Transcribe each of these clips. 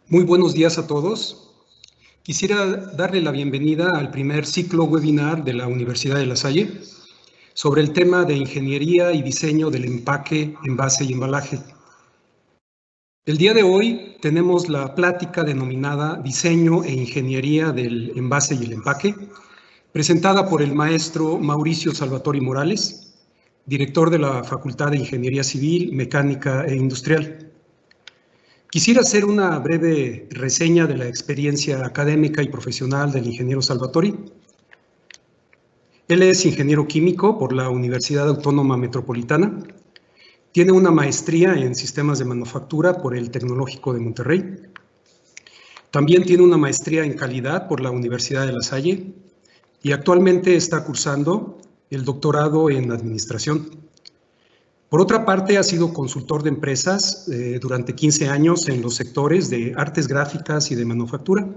Muy buenos días a todos. Quisiera darle la bienvenida al primer ciclo webinar de la Universidad de La Salle sobre el tema de ingeniería y diseño del empaque, envase y embalaje. El día de hoy tenemos la plática denominada Diseño e Ingeniería del Envase y el Empaque, presentada por el maestro Mauricio Salvatori Morales, director de la Facultad de Ingeniería Civil, Mecánica e Industrial. Quisiera hacer una breve reseña de la experiencia académica y profesional del ingeniero Salvatori. Él es ingeniero químico por la Universidad Autónoma Metropolitana. Tiene una maestría en sistemas de manufactura por el Tecnológico de Monterrey. También tiene una maestría en calidad por la Universidad de La Salle y actualmente está cursando el doctorado en administración. Por otra parte, ha sido consultor de empresas durante 15 años en los sectores de artes gráficas y de manufactura.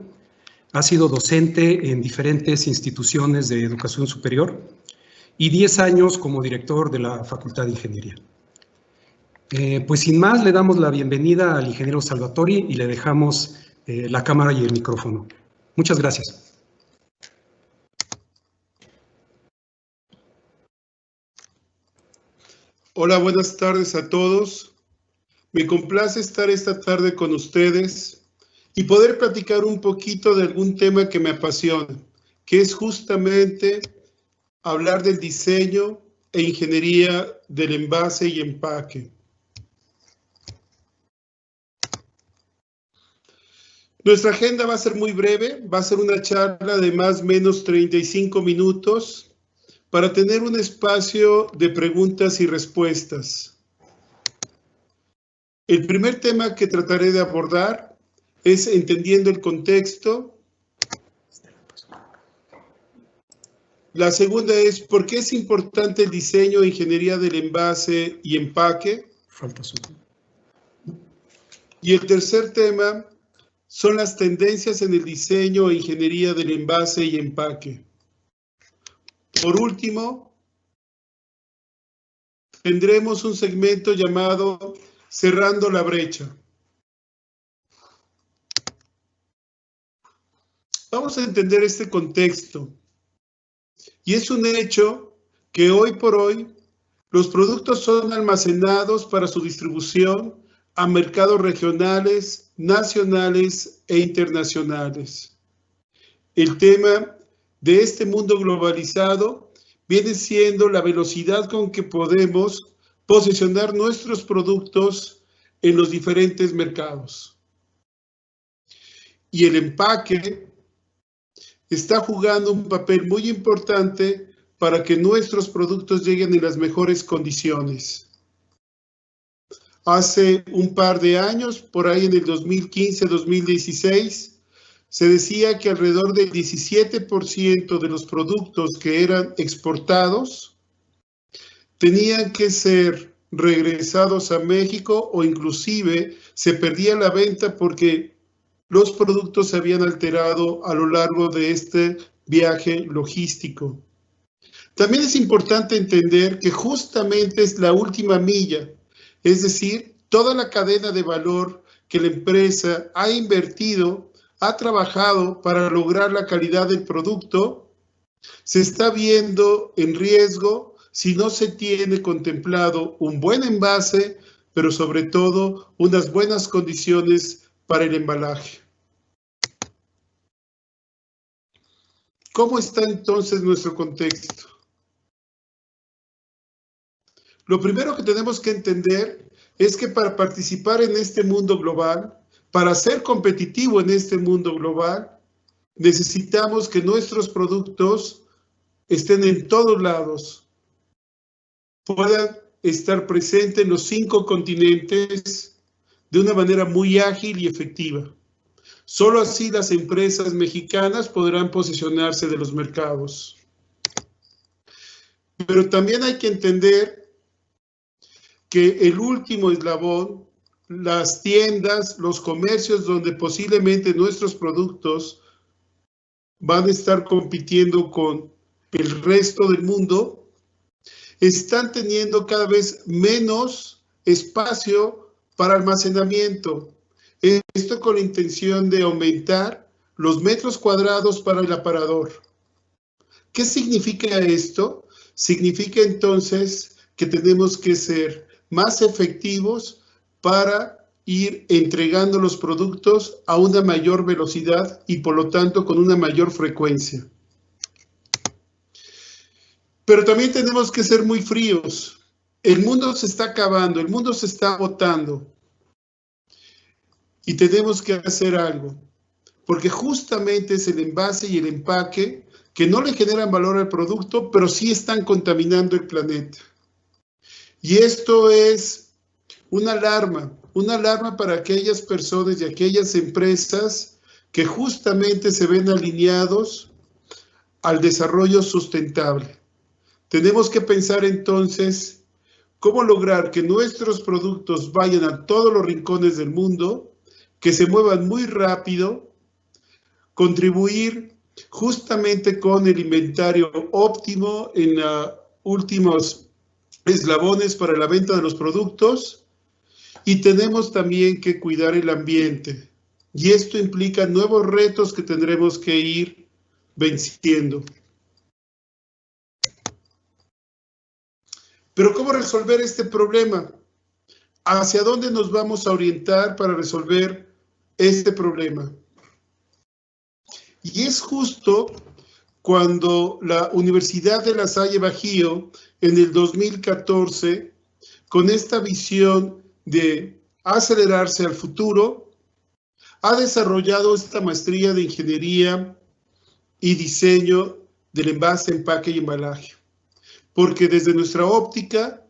Ha sido docente en diferentes instituciones de educación superior y 10 años como director de la Facultad de Ingeniería. Pues sin más, le damos la bienvenida al ingeniero Salvatori y le dejamos la cámara y el micrófono. Muchas gracias. Hola, buenas tardes a todos. Me complace estar esta tarde con ustedes y poder platicar un poquito de algún tema que me apasiona, que es justamente hablar del diseño e ingeniería del envase y empaque. Nuestra agenda va a ser muy breve, va a ser una charla de más o menos 35 minutos para tener un espacio de preguntas y respuestas. El primer tema que trataré de abordar es entendiendo el contexto. La segunda es ¿por qué es importante el diseño e ingeniería del envase y empaque? Y el tercer tema son las tendencias en el diseño e ingeniería del envase y empaque. Por último, tendremos un segmento llamado Cerrando la brecha. Vamos a entender este contexto. Y es un hecho que hoy por hoy los productos son almacenados para su distribución a mercados regionales, nacionales e internacionales. El tema de este mundo globalizado viene siendo la velocidad con que podemos posicionar nuestros productos en los diferentes mercados. Y el empaque está jugando un papel muy importante para que nuestros productos lleguen en las mejores condiciones. Hace un par de años, por ahí en el 2015-2016, se decía que alrededor del 17% de los productos que eran exportados tenían que ser regresados a México o inclusive se perdía la venta porque los productos se habían alterado a lo largo de este viaje logístico. También es importante entender que justamente es la última milla, es decir, toda la cadena de valor que la empresa ha invertido, ha trabajado para lograr la calidad del producto, se está viendo en riesgo si no se tiene contemplado un buen envase, pero sobre todo unas buenas condiciones para el embalaje. ¿Cómo está entonces nuestro contexto? Lo primero que tenemos que entender es que para participar en este mundo global, para ser competitivo en este mundo global, necesitamos que nuestros productos estén en todos lados, puedan estar presentes en los 5 continentes de una manera muy ágil y efectiva. Solo así las empresas mexicanas podrán posicionarse de los mercados. Pero también hay que entender que el último eslabón, las tiendas, los comercios donde posiblemente nuestros productos van a estar compitiendo con el resto del mundo, están teniendo cada vez menos espacio para almacenamiento. Esto con la intención de aumentar los metros cuadrados para el aparador. ¿Qué significa esto? Significa entonces que tenemos que ser más efectivos para ir entregando los productos a una mayor velocidad y por lo tanto con una mayor frecuencia. Pero también tenemos que ser muy fríos. El mundo se está acabando, el mundo se está agotando. Y tenemos que hacer algo, porque justamente es el envase y el empaque que no le generan valor al producto, pero sí están contaminando el planeta. Y esto es una alarma para aquellas personas y aquellas empresas que justamente se ven alineados al desarrollo sustentable. Tenemos que pensar entonces cómo lograr que nuestros productos vayan a todos los rincones del mundo, que se muevan muy rápido, contribuir justamente con el inventario óptimo en los últimos eslabones para la venta de los productos, y tenemos también que cuidar el ambiente. Y esto implica nuevos retos que tendremos que ir venciendo. Pero ¿cómo resolver este problema? ¿Hacia dónde nos vamos a orientar para resolver este problema? Y es justo cuando la Universidad de La Salle Bajío, en el 2014, con esta visión de acelerarse al futuro, ha desarrollado esta maestría de Ingeniería y Diseño del Envase, Empaque y Embalaje. Porque desde nuestra óptica,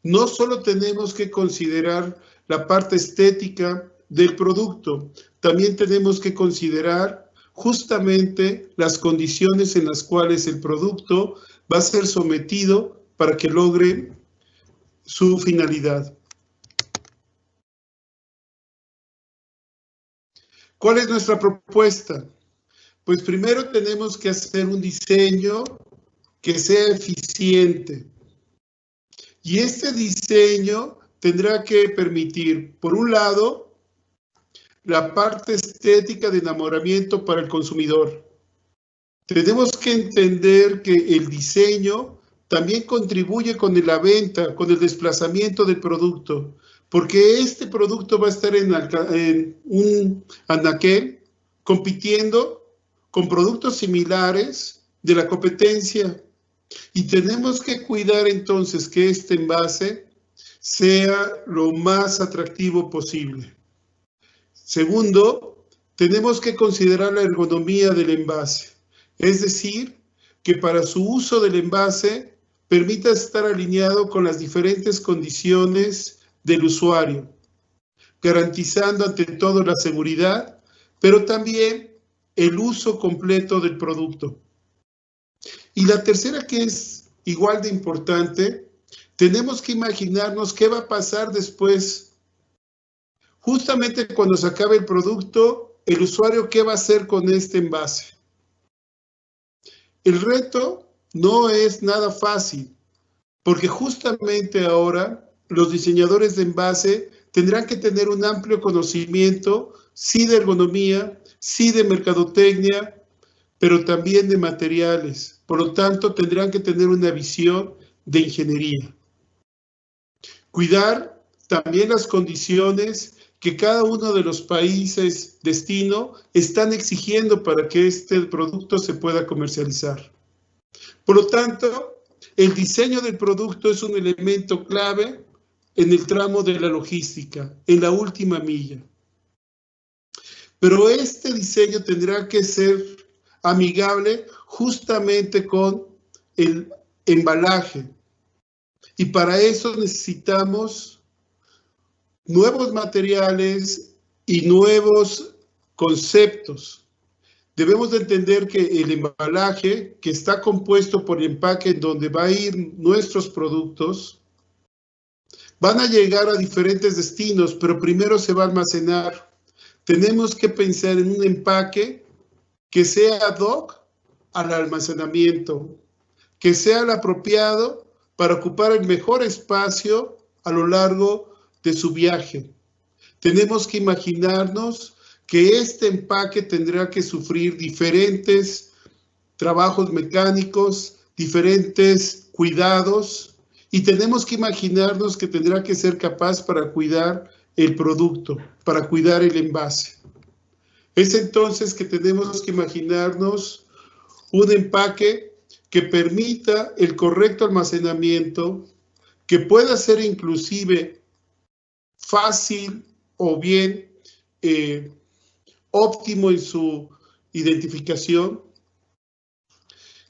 no solo tenemos que considerar la parte estética del producto, también tenemos que considerar justamente las condiciones en las cuales el producto va a ser sometido para que logre su finalidad. ¿Cuál es nuestra propuesta? Pues primero tenemos que hacer un diseño que sea eficiente. Y este diseño tendrá que permitir, por un lado, la parte estética de enamoramiento para el consumidor. Tenemos que entender que el diseño también contribuye con la venta, con el desplazamiento del producto, porque este producto va a estar en un anaquel compitiendo con productos similares de la competencia. Y tenemos que cuidar entonces que este envase sea lo más atractivo posible. Segundo, tenemos que considerar la ergonomía del envase, es decir, que para su uso del envase permita estar alineado con las diferentes condiciones del usuario, garantizando ante todo la seguridad, pero también el uso completo del producto. Y la tercera, que es igual de importante, tenemos que imaginarnos qué va a pasar después. Justamente cuando se acabe el producto, el usuario, ¿qué va a hacer con este envase? El reto no es nada fácil, porque justamente ahora los diseñadores de envase tendrán que tener un amplio conocimiento, sí de ergonomía, sí de mercadotecnia, pero también de materiales. Por lo tanto, tendrán que tener una visión de ingeniería. Cuidar también las condiciones que cada uno de los países destino están exigiendo para que este producto se pueda comercializar. Por lo tanto, el diseño del producto es un elemento clave en el tramo de la logística, en la última milla. Pero este diseño tendrá que ser amigable justamente con el embalaje. Y para eso necesitamos nuevos materiales y nuevos conceptos. Debemos de entender que el embalaje, que está compuesto por el empaque en donde va a ir nuestros productos, van a llegar a diferentes destinos, pero primero se va a almacenar. Tenemos que pensar en un empaque que sea ad hoc al almacenamiento, que sea el apropiado para ocupar el mejor espacio a lo largo de su viaje. tenemos que imaginarnos que este empaque tendrá que sufrir diferentes trabajos mecánicos, diferentes cuidados, y tenemos que imaginarnos que tendrá que ser capaz para cuidar el producto, para cuidar el envase. Es entonces que tenemos que imaginarnos un empaque que permita el correcto almacenamiento, que pueda ser inclusive fácil o bien óptimo en su identificación,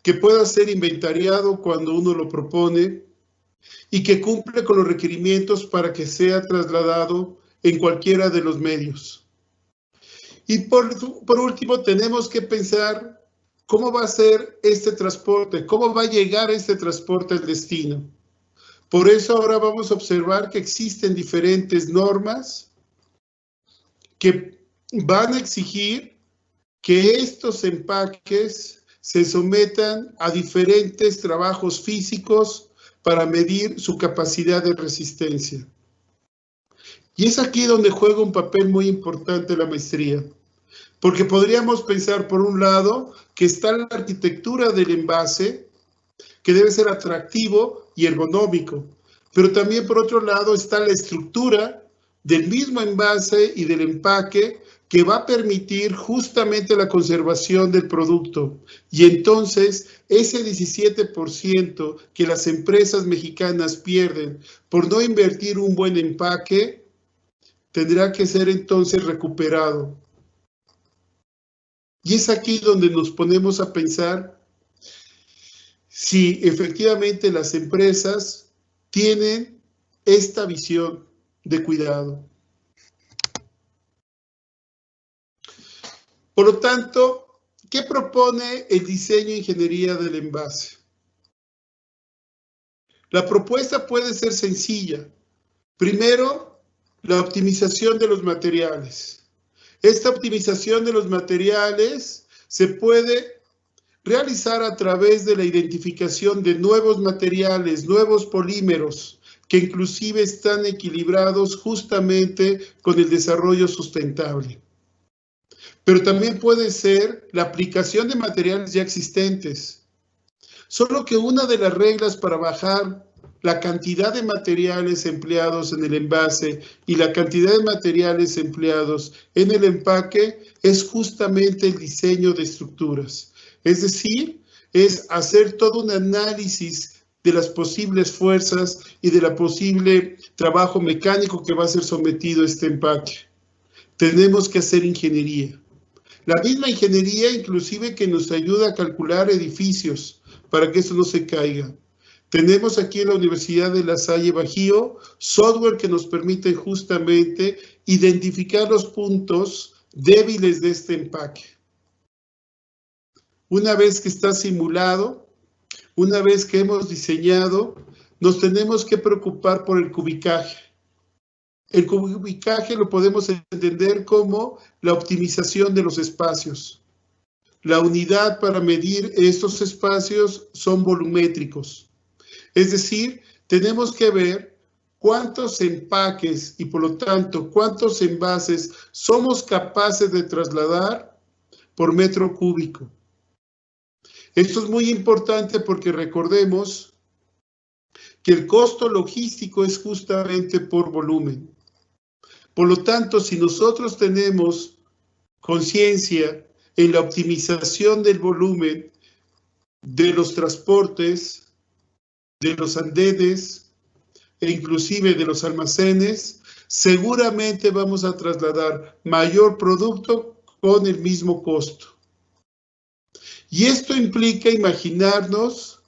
que pueda ser inventariado cuando uno lo propone y que cumple con los requerimientos para que sea trasladado en cualquiera de los medios. Y por último, tenemos que pensar cómo va a ser este transporte, cómo va a llegar este transporte al destino. Por eso ahora vamos a observar que existen diferentes normas que van a exigir que estos empaques se sometan a diferentes trabajos físicos para medir su capacidad de resistencia. Y es aquí donde juega un papel muy importante la maestría, porque podríamos pensar por un lado que está la arquitectura del envase, que debe ser atractivo y ergonómico, pero también por otro lado está la estructura del mismo envase y del empaque que va a permitir justamente la conservación del producto. Y entonces ese 17% que las empresas mexicanas pierden por no invertir un buen empaque, tendrá que ser entonces recuperado. Y es aquí donde nos ponemos a pensar si efectivamente las empresas tienen esta visión de cuidado. Por lo tanto, ¿qué propone el diseño e ingeniería del envase? La propuesta puede ser sencilla. Primero, la optimización de los materiales. Esta optimización de los materiales se puede realizar a través de la identificación de nuevos materiales, nuevos polímeros, que inclusive están equilibrados justamente con el desarrollo sustentable. Pero también puede ser la aplicación de materiales ya existentes. Solo que una de las reglas para bajar la cantidad de materiales empleados en el envase y la cantidad de materiales empleados en el empaque es justamente el diseño de estructuras. Es decir, es hacer todo un análisis de las posibles fuerzas y de la posible trabajo mecánico que va a ser sometido a este empaque. Tenemos que hacer ingeniería. La misma ingeniería inclusive que nos ayuda a calcular edificios para que eso no se caiga. Tenemos aquí en la Universidad de La Salle Bajío software que nos permite justamente identificar los puntos débiles de este empaque. Una vez que está simulado, una vez que hemos diseñado, nos tenemos que preocupar por el cubicaje. El cubicaje lo podemos entender como la optimización de los espacios. La unidad para medir estos espacios son volumétricos. Es decir, tenemos que ver cuántos empaques y por lo tanto cuántos envases somos capaces de trasladar por metro cúbico. Esto es muy importante porque recordemos que el costo logístico es justamente por volumen. Por lo tanto, si nosotros tenemos conciencia en la optimización del volumen de los transportes, de los andenes e inclusive de los almacenes, seguramente vamos a trasladar mayor producto con el mismo costo. Y esto implica imaginarnos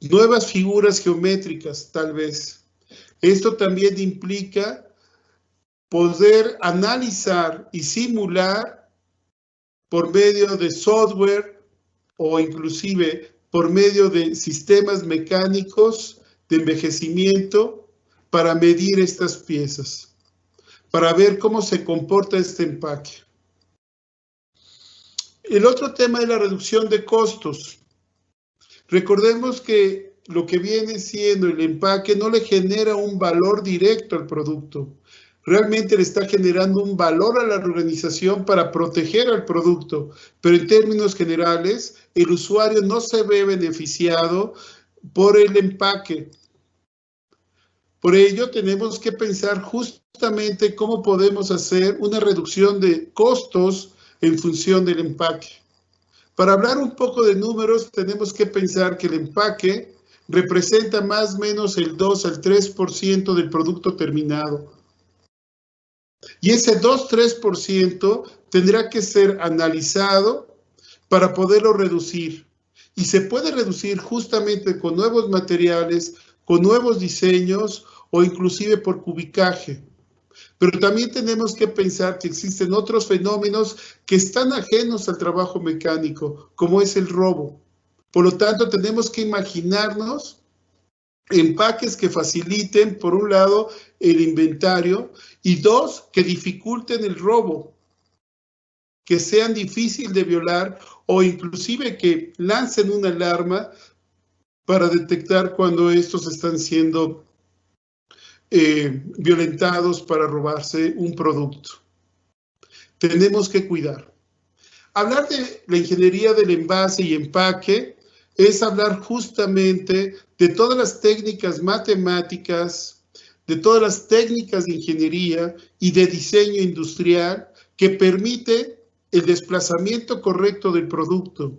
nuevas figuras geométricas, tal vez. Esto también implica poder analizar y simular por medio de software o inclusive por medio de sistemas mecánicos de envejecimiento para medir estas piezas, para ver cómo se comporta este empaque. El otro tema es la reducción de costos. Recordemos que lo que viene siendo el empaque no le genera un valor directo al producto. realmente le está generando un valor a la organización para proteger al producto, pero en términos generales, el usuario no se ve beneficiado por el empaque. Por ello, tenemos que pensar justamente cómo podemos hacer una reducción de costos en función del empaque. Para hablar un poco de números, tenemos que pensar que el empaque representa más o menos el 2 al 3% del producto terminado. Y ese 2-3% tendrá que ser analizado para poderlo reducir. Y se puede reducir justamente con nuevos materiales, con nuevos diseños o inclusive por cubicaje. Pero también tenemos que pensar que existen otros fenómenos que están ajenos al trabajo mecánico, como es el robo. Por lo tanto, tenemos que imaginarnos empaques que faciliten, por un lado, el inventario y dos, que dificulten el robo, que sean difíciles de violar o inclusive que lancen una alarma para detectar cuando estos están siendo violentados para robarse un producto. Tenemos que cuidar. Hablar de la ingeniería del envase y empaque es hablar justamente de todas las técnicas matemáticas, de todas las técnicas de ingeniería y de diseño industrial que permite el desplazamiento correcto del producto,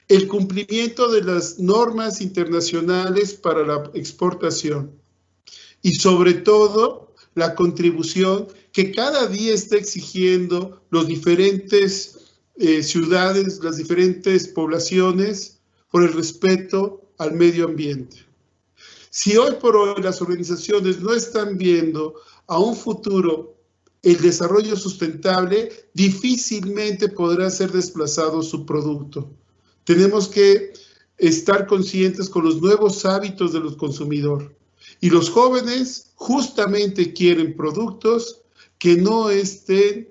el cumplimiento de las normas internacionales para la exportación y sobre todo la contribución que cada día está exigiendo los diferentes ciudades, las diferentes poblaciones por el respeto al medio ambiente. Si hoy por hoy las organizaciones no están viendo a un futuro el desarrollo sustentable, difícilmente podrá ser desplazado su producto. Tenemos que estar conscientes con los nuevos hábitos de los consumidores. Y los jóvenes justamente quieren productos que no estén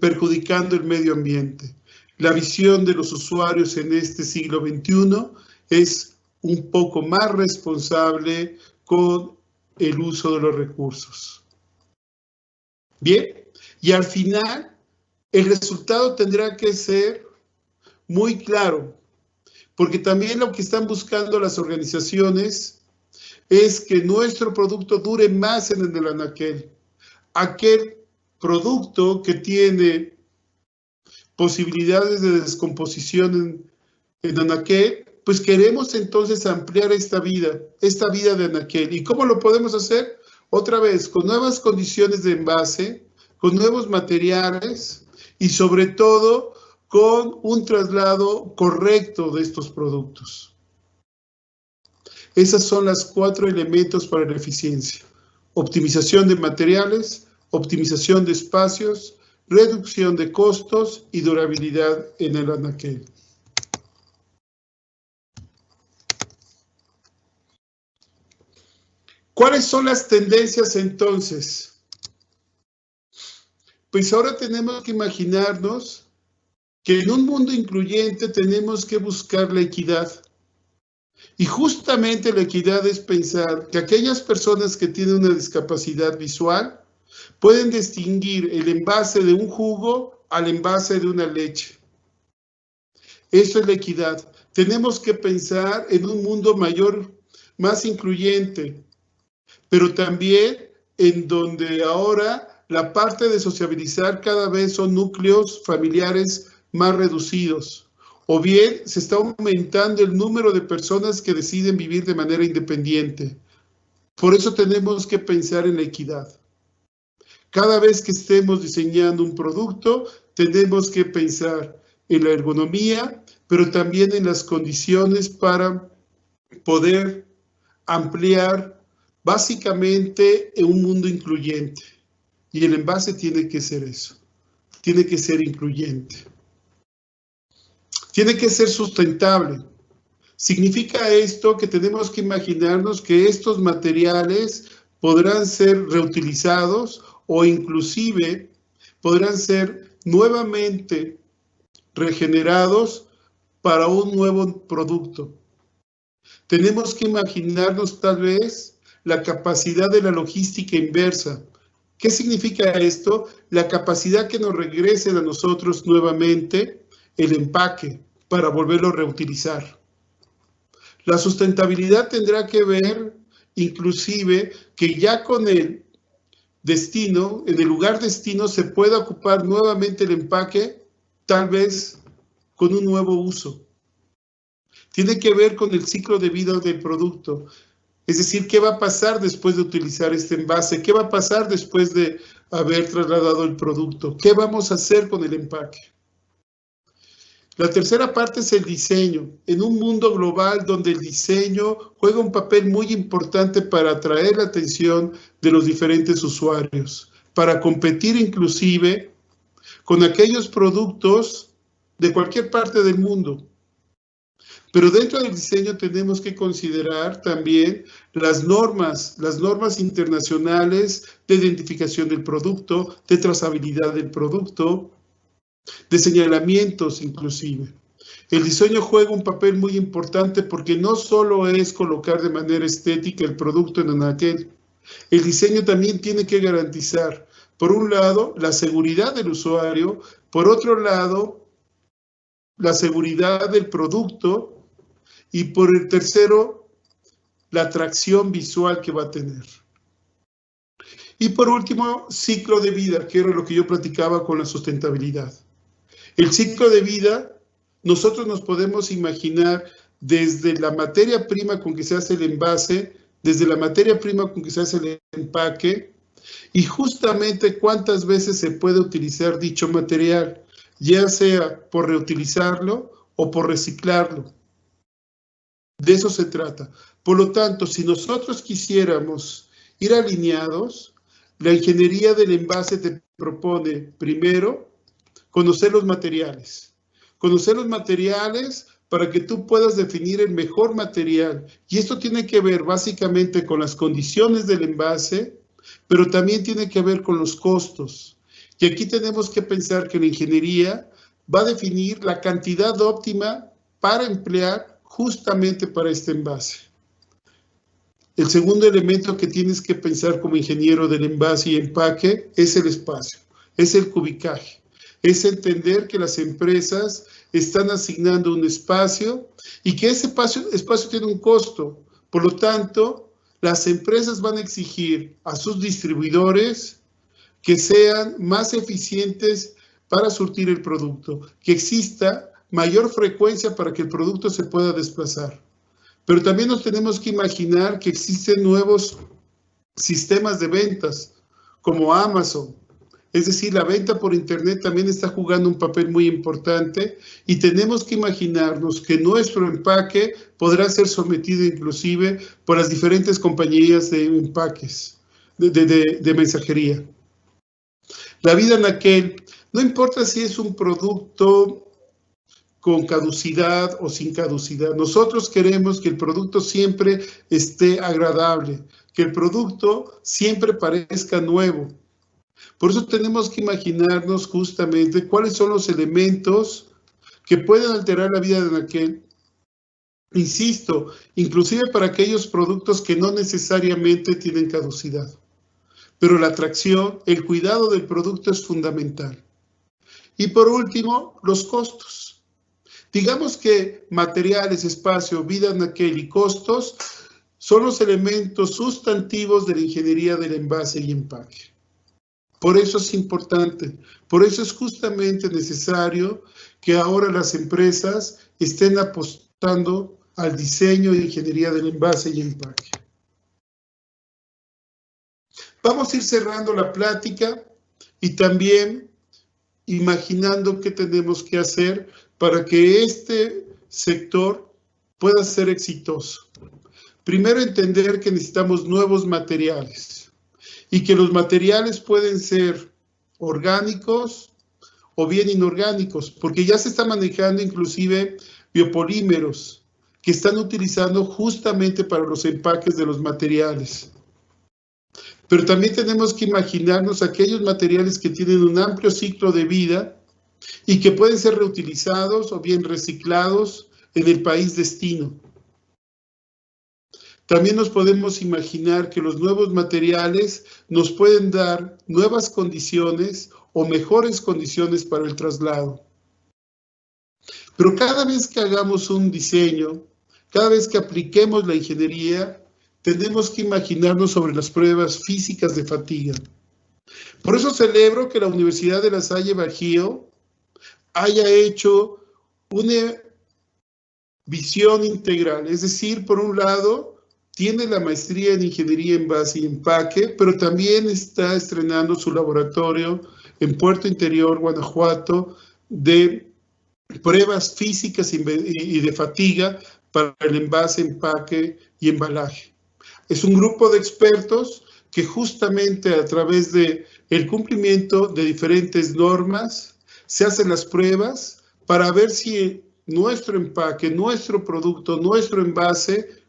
perjudicando el medio ambiente. La visión de los usuarios en este siglo XXI es un poco más responsable con el uso de los recursos. Bien, y al final el resultado tendrá que ser muy claro, porque también lo que están buscando las organizaciones es que nuestro producto dure más en el anaquel. Aquel producto que tiene posibilidades de descomposición en anaquel, pues queremos entonces ampliar esta vida de anaquel. ¿Y cómo lo podemos hacer? Otra vez, con nuevas condiciones de envase, con nuevos materiales y sobre todo con un traslado correcto de estos productos. Esos son los 4 elementos para la eficiencia: optimización de materiales, optimización de espacios, reducción de costos y durabilidad en el anaquel. ¿Cuáles son las tendencias entonces? Pues ahora tenemos que imaginarnos que en un mundo incluyente tenemos que buscar la equidad. Y justamente la equidad es pensar que aquellas personas que tienen una discapacidad visual pueden distinguir el envase de un jugo al envase de una leche. Eso es la equidad. Tenemos que pensar en un mundo mayor, más incluyente, pero también en donde ahora la parte de sociabilizar cada vez son núcleos familiares más reducidos. O bien se está aumentando el número de personas que deciden vivir de manera independiente. Por eso tenemos que pensar en la equidad. Cada vez que estemos diseñando un producto, tenemos que pensar en la ergonomía, pero también en las condiciones para poder ampliar básicamente en un mundo incluyente. Y el envase tiene que ser eso, tiene que ser incluyente. Tiene que ser sustentable. Significa esto que tenemos que imaginarnos que estos materiales podrán ser reutilizados o inclusive podrán ser nuevamente regenerados para un nuevo producto. Tenemos que imaginarnos tal vez la capacidad de la logística inversa, ¿Qué significa esto? La capacidad que nos regresen a nosotros nuevamente el empaque para volverlo a reutilizar. La sustentabilidad tendrá que ver inclusive que ya con el destino, en el lugar destino se pueda ocupar nuevamente el empaque, tal vez con un nuevo uso. Tiene que ver con el ciclo de vida del producto. Es decir, ¿qué va a pasar después de utilizar este envase? ¿Qué va a pasar después de haber trasladado el producto? ¿Qué vamos a hacer con el empaque? La tercera parte es el diseño. En un mundo global donde el diseño juega un papel muy importante para atraer la atención de los diferentes usuarios, para competir inclusive con aquellos productos de cualquier parte del mundo. Pero dentro del diseño tenemos que considerar también las normas internacionales de identificación del producto, de trazabilidad del producto, de señalamientos inclusive. El diseño juega un papel muy importante porque no solo es colocar de manera estética el producto en anaquel. El diseño también tiene que garantizar, por un lado, la seguridad del usuario, por otro lado, la seguridad del producto, y por el tercero, la atracción visual que va a tener. Y por último, ciclo de vida, que era lo que yo platicaba con la sustentabilidad. El ciclo de vida, nosotros nos podemos imaginar desde la materia prima con que se hace el envase, desde la materia prima con que se hace el empaque, y justamente cuántas veces se puede utilizar dicho material, ya sea por reutilizarlo o por reciclarlo. De eso se trata. Por lo tanto, si nosotros quisiéramos ir alineados, la ingeniería del envase te propone, primero, conocer los materiales. Conocer los materiales para que tú puedas definir el mejor material. Y esto tiene que ver básicamente con las condiciones del envase, pero también tiene que ver con los costos. Y aquí tenemos que pensar que la ingeniería va a definir la cantidad óptima para emplear justamente para este envase. El segundo elemento que tienes que pensar como ingeniero del envase y empaque es el espacio, es el cubicaje. Es entender que las empresas están asignando un espacio y que ese espacio tiene un costo. Por lo tanto, las empresas van a exigir a sus distribuidores que sean más eficientes para surtir el producto, que exista mayor frecuencia para que el producto se pueda desplazar. Pero también nos tenemos que imaginar que existen nuevos sistemas de ventas, como Amazon. Es decir, la venta por Internet también está jugando un papel muy importante y tenemos que imaginarnos que nuestro empaque podrá ser sometido inclusive por las diferentes compañías de empaques, de mensajería. La vida en aquel, no importa si es un producto con caducidad o sin caducidad. Nosotros queremos que el producto siempre esté agradable, que el producto siempre parezca nuevo. Por eso tenemos que imaginarnos justamente cuáles son los elementos que pueden alterar la vida de aquel. Insisto, inclusive para aquellos productos que no necesariamente tienen caducidad. Pero la atracción, el cuidado del producto es fundamental. Y por último, los costos. Digamos que materiales, espacio, vida en aquel y costos son los elementos sustantivos de la ingeniería del envase y empaque. Por eso es importante, por eso es justamente necesario que ahora las empresas estén apostando al diseño e ingeniería del envase y empaque. Vamos a ir cerrando la plática y también imaginando qué tenemos que hacer para que este sector pueda ser exitoso. Primero, entender que necesitamos nuevos materiales y que los materiales pueden ser orgánicos o bien inorgánicos, porque ya se está manejando inclusive biopolímeros que están utilizando justamente para los empaques de los materiales. Pero también tenemos que imaginarnos aquellos materiales que tienen un amplio ciclo de vida y que pueden ser reutilizados o bien reciclados en el país destino. También nos podemos imaginar que los nuevos materiales nos pueden dar nuevas condiciones o mejores condiciones para el traslado. Pero cada vez que hagamos un diseño, cada vez que apliquemos la ingeniería, tenemos que imaginarnos sobre las pruebas físicas de fatiga. Por eso celebro que la Universidad de La Salle Bajío haya hecho una visión integral, es decir, por un lado, tiene la maestría en Ingeniería Envase y Empaque, pero también está estrenando su laboratorio en Puerto Interior, Guanajuato, de pruebas físicas y de fatiga para el envase, empaque y embalaje. Es un grupo de expertos que justamente a través de el cumplimiento de diferentes normas se hacen las pruebas para ver si nuestro empaque, nuestro producto, nuestro envase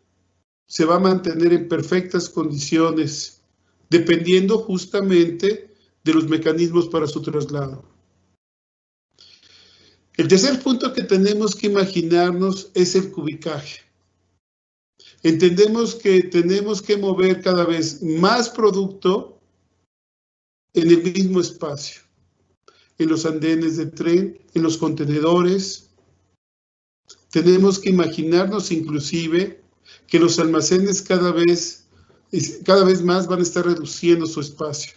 se va a mantener en perfectas condiciones, dependiendo justamente de los mecanismos para su traslado. El tercer punto que tenemos que imaginarnos es el cubicaje. Entendemos que tenemos que mover cada vez más producto en el mismo espacio, en los andenes de tren, en los contenedores. Tenemos que imaginarnos inclusive que los almacenes cada vez más van a estar reduciendo su espacio.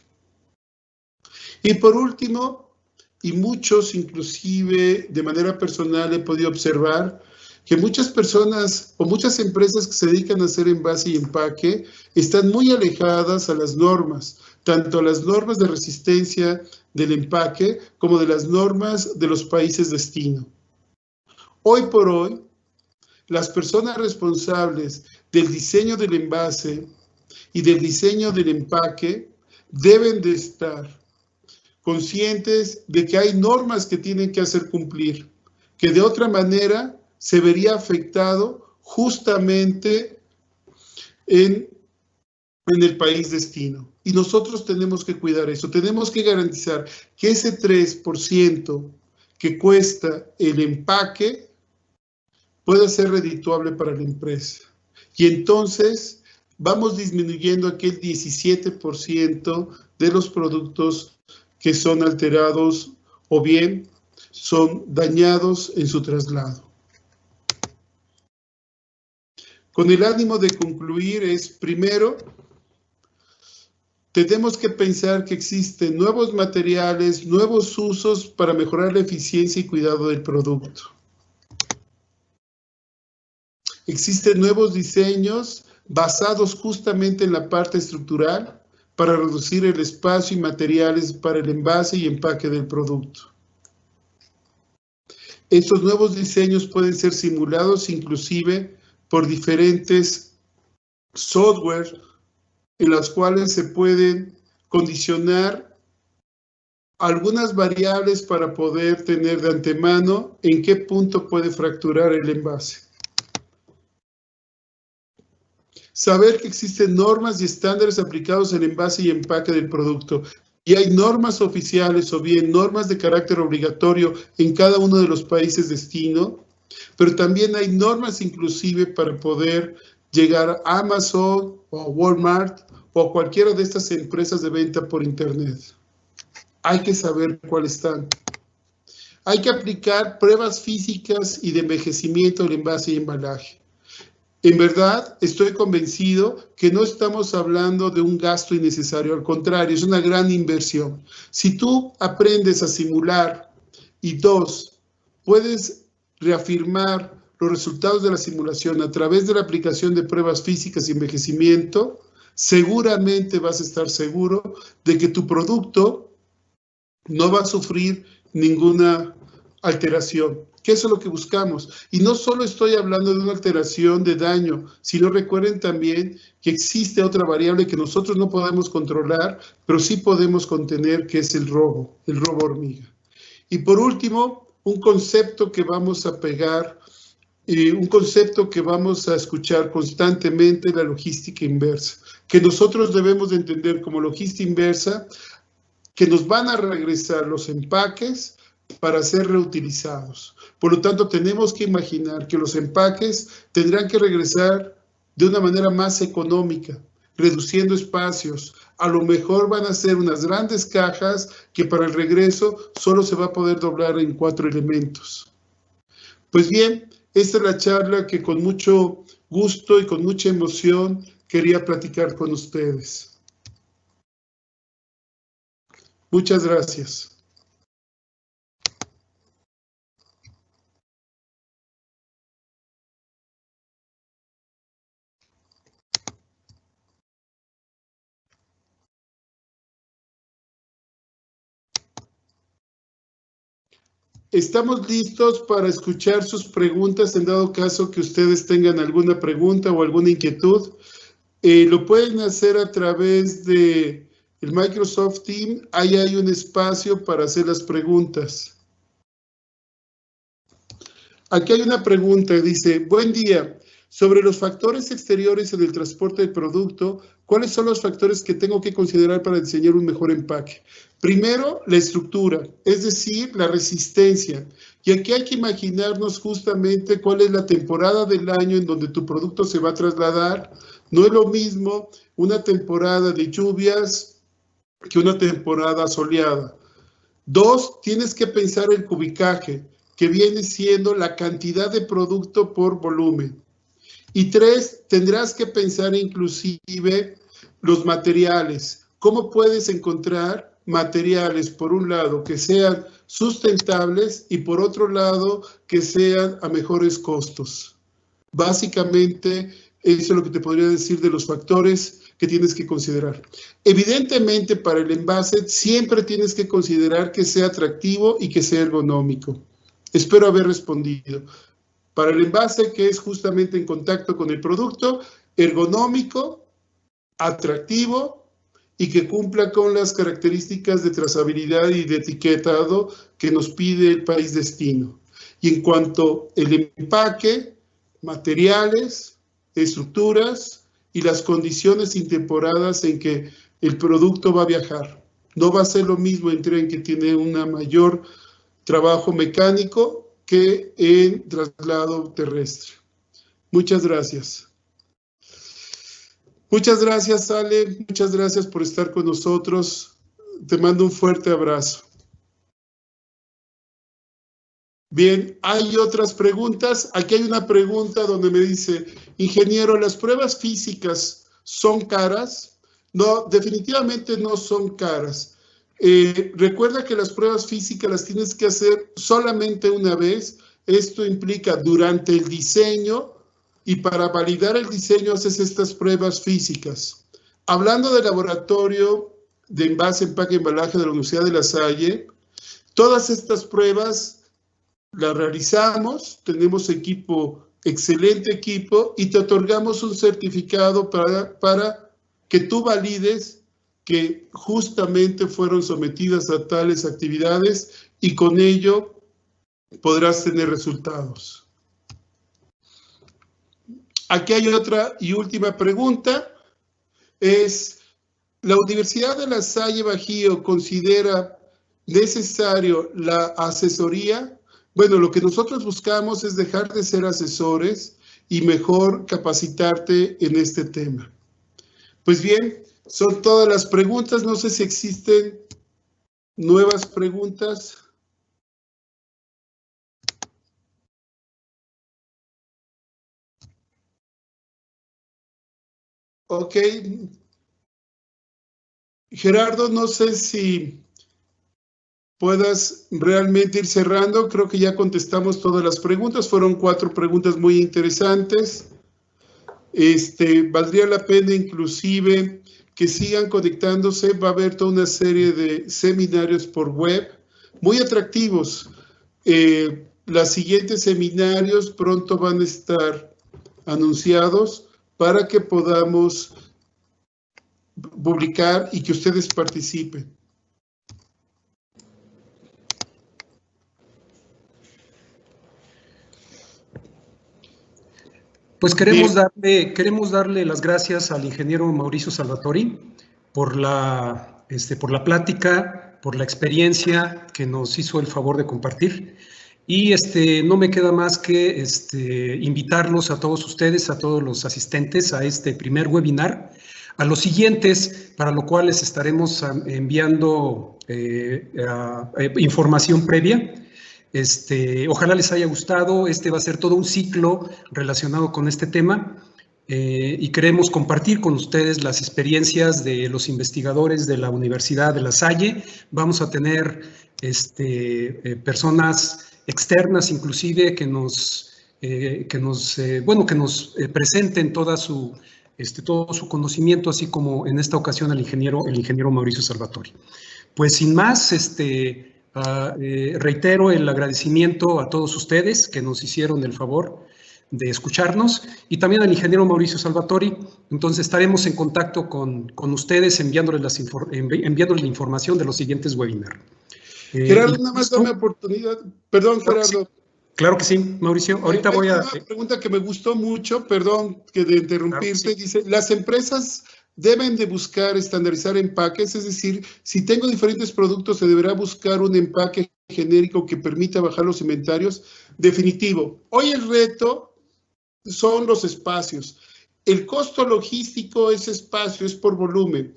Y por último, y muchos inclusive de manera personal he podido observar que muchas personas o muchas empresas que se dedican a hacer envase y empaque están muy alejadas a las normas, tanto a las normas de resistencia del empaque como de las normas de los países destino. Hoy por hoy, las personas responsables del diseño del envase y del diseño del empaque deben de estar conscientes de que hay normas que tienen que hacer cumplir, que de otra manera se vería afectado justamente en el país destino. Y nosotros tenemos que cuidar eso, tenemos que garantizar que ese 3% que cuesta el empaque pueda ser redituable para la empresa. Y entonces vamos disminuyendo aquel 17% de los productos que son alterados o bien son dañados en su traslado. Con el ánimo de concluir es, primero, tenemos que pensar que existen nuevos materiales, nuevos usos para mejorar la eficiencia y cuidado del producto. Existen nuevos diseños basados justamente en la parte estructural para reducir el espacio y materiales para el envase y empaque del producto. Estos nuevos diseños pueden ser simulados inclusive por diferentes software en las cuales se pueden condicionar algunas variables para poder tener de antemano en qué punto puede fracturar el envase. Saber que existen normas y estándares aplicados en envase y empaque del producto. Y hay normas oficiales o bien normas de carácter obligatorio en cada uno de los países destino, pero también hay normas inclusive para poder llegar a Amazon o a Walmart o a cualquiera de estas empresas de venta por internet. Hay que saber cuáles están. Hay que aplicar pruebas físicas y de envejecimiento del envase y embalaje. En verdad, estoy convencido que no estamos hablando de un gasto innecesario, al contrario, es una gran inversión. Si tú aprendes a simular y dos, puedes reafirmar los resultados de la simulación a través de la aplicación de pruebas físicas y envejecimiento, seguramente vas a estar seguro de que tu producto no va a sufrir ninguna alteración, que eso es lo que buscamos. Y no solo estoy hablando de una alteración de daño, sino recuerden también que existe otra variable que nosotros no podemos controlar, pero sí podemos contener, que es el robo hormiga. Y por último, un concepto que vamos a pegar, un concepto que vamos a escuchar constantemente, la logística inversa, que nosotros debemos de entender como logística inversa, que nos van a regresar los empaques para ser reutilizados. Por lo tanto, tenemos que imaginar que los empaques tendrán que regresar de una manera más económica, reduciendo espacios. A lo mejor van a ser unas grandes cajas que para el regreso solo se va a poder doblar en 4 elementos. Pues bien, esta es la charla que con mucho gusto y con mucha emoción quería platicar con ustedes. Muchas gracias. Estamos listos para escuchar sus preguntas en dado caso que ustedes tengan alguna pregunta o alguna inquietud. Lo pueden hacer a través de el Microsoft Teams. Ahí hay un espacio para hacer las preguntas. Aquí hay una pregunta, dice, buen día. Sobre los factores exteriores en el transporte del producto, ¿cuáles son los factores que tengo que considerar para diseñar un mejor empaque? Primero, la estructura, es decir, la resistencia. Y aquí hay que imaginarnos justamente cuál es la temporada del año en donde tu producto se va a trasladar. No es lo mismo una temporada de lluvias que una temporada soleada. 2, tienes que pensar el cubicaje, que viene siendo la cantidad de producto por volumen. Y 3, tendrás que pensar inclusive los materiales. ¿Cómo puedes encontrar materiales, por un lado, que sean sustentables y por otro lado, que sean a mejores costos? Básicamente, eso es lo que te podría decir de los factores que tienes que considerar. Evidentemente, para el envase, siempre tienes que considerar que sea atractivo y que sea ergonómico. Espero haber respondido. Para el envase, que es justamente en contacto con el producto, ergonómico, atractivo y que cumpla con las características de trazabilidad y de etiquetado que nos pide el país destino. Y en cuanto al empaque, materiales, estructuras y las condiciones y temporadas en que el producto va a viajar. No va a ser lo mismo en tren que tiene un mayor trabajo mecánico que en traslado terrestre. Muchas gracias. Muchas gracias, Ale. Muchas gracias por estar con nosotros. Te mando un fuerte abrazo. Bien, hay otras preguntas. Aquí hay una pregunta donde me dice, ingeniero, ¿las pruebas físicas son caras? No, definitivamente no son caras. Recuerda que las pruebas físicas las tienes que hacer solamente una vez. Esto implica durante el diseño y para validar el diseño haces estas pruebas físicas. Hablando del laboratorio de envase, empaque y embalaje de la Universidad de La Salle, todas estas pruebas las realizamos, tenemos equipo, excelente equipo, y te otorgamos un certificado para que tú valides que justamente fueron sometidas a tales actividades y con ello podrás tener resultados. Aquí hay otra y última pregunta. ¿La Universidad de La Salle Bajío considera necesario la asesoría? Bueno, lo que nosotros buscamos es dejar de ser asesores y mejor capacitarte en este tema. Pues bien, son todas las preguntas. No sé si existen nuevas preguntas. Ok. Gerardo, no sé si puedas realmente ir cerrando. Creo que ya contestamos todas las preguntas. Fueron 4 preguntas muy interesantes. Valdría la pena inclusive que sigan conectándose. Va a haber toda una serie de seminarios por web muy atractivos. Los siguientes seminarios pronto van a estar anunciados para que podamos publicar y que ustedes participen. Pues queremos darle las gracias al ingeniero Mauricio Salvatori por la plática, por la experiencia que nos hizo el favor de compartir. Y no me queda más que invitarlos a todos ustedes, a todos los asistentes a este primer webinar, a los siguientes, para lo cual les estaremos enviando información previa. Ojalá les haya gustado. Va a ser todo un ciclo relacionado con este tema. Y queremos compartir con ustedes las experiencias de los investigadores de la Universidad de La Salle. Vamos a tener personas externas, inclusive, que nos presenten todo su conocimiento, así como en esta ocasión el ingeniero Mauricio Salvatori. Pues sin más, reitero el agradecimiento a todos ustedes que nos hicieron el favor de escucharnos, y también al ingeniero Mauricio Salvatori. Entonces estaremos en contacto con ustedes enviándoles la información de los siguientes webinars. Gerardo, nada más dame oportunidad. Perdón, Gerardo. Claro que sí, Mauricio. Ahorita voy a... Una pregunta que me gustó mucho, perdón que de interrumpirte. Claro, sí. Dice, las empresas deben de buscar estandarizar empaques, es decir, si tengo diferentes productos, se deberá buscar un empaque genérico que permita bajar los inventarios. Definitivo. Hoy el reto son los espacios. El costo logístico es espacio, es por volumen.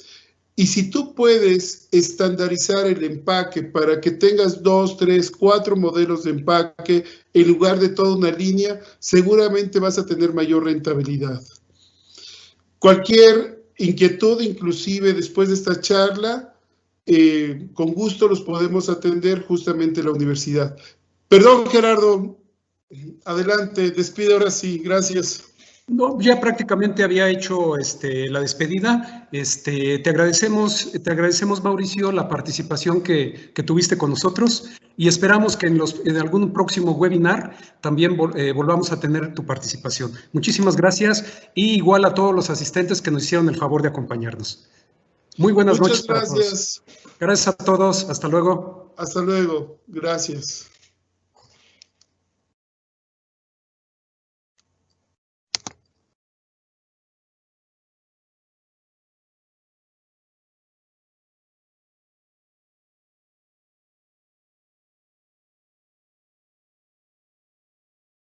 Y si tú puedes estandarizar el empaque para que tengas 2, 3, 4 modelos de empaque en lugar de toda una línea, seguramente vas a tener mayor rentabilidad. Cualquier inquietud, inclusive después de esta charla, con gusto los podemos atender justamente en la universidad. Perdón, Gerardo. Adelante, despide ahora sí, gracias. No, ya prácticamente había hecho la despedida. Te agradecemos, Mauricio, la participación que tuviste con nosotros, y esperamos que en algún próximo webinar también volvamos a tener tu participación. Muchísimas gracias, y igual a todos los asistentes que nos hicieron el favor de acompañarnos. Muy buenas noches. Muchas gracias. Gracias a todos. Hasta luego. Hasta luego. Gracias.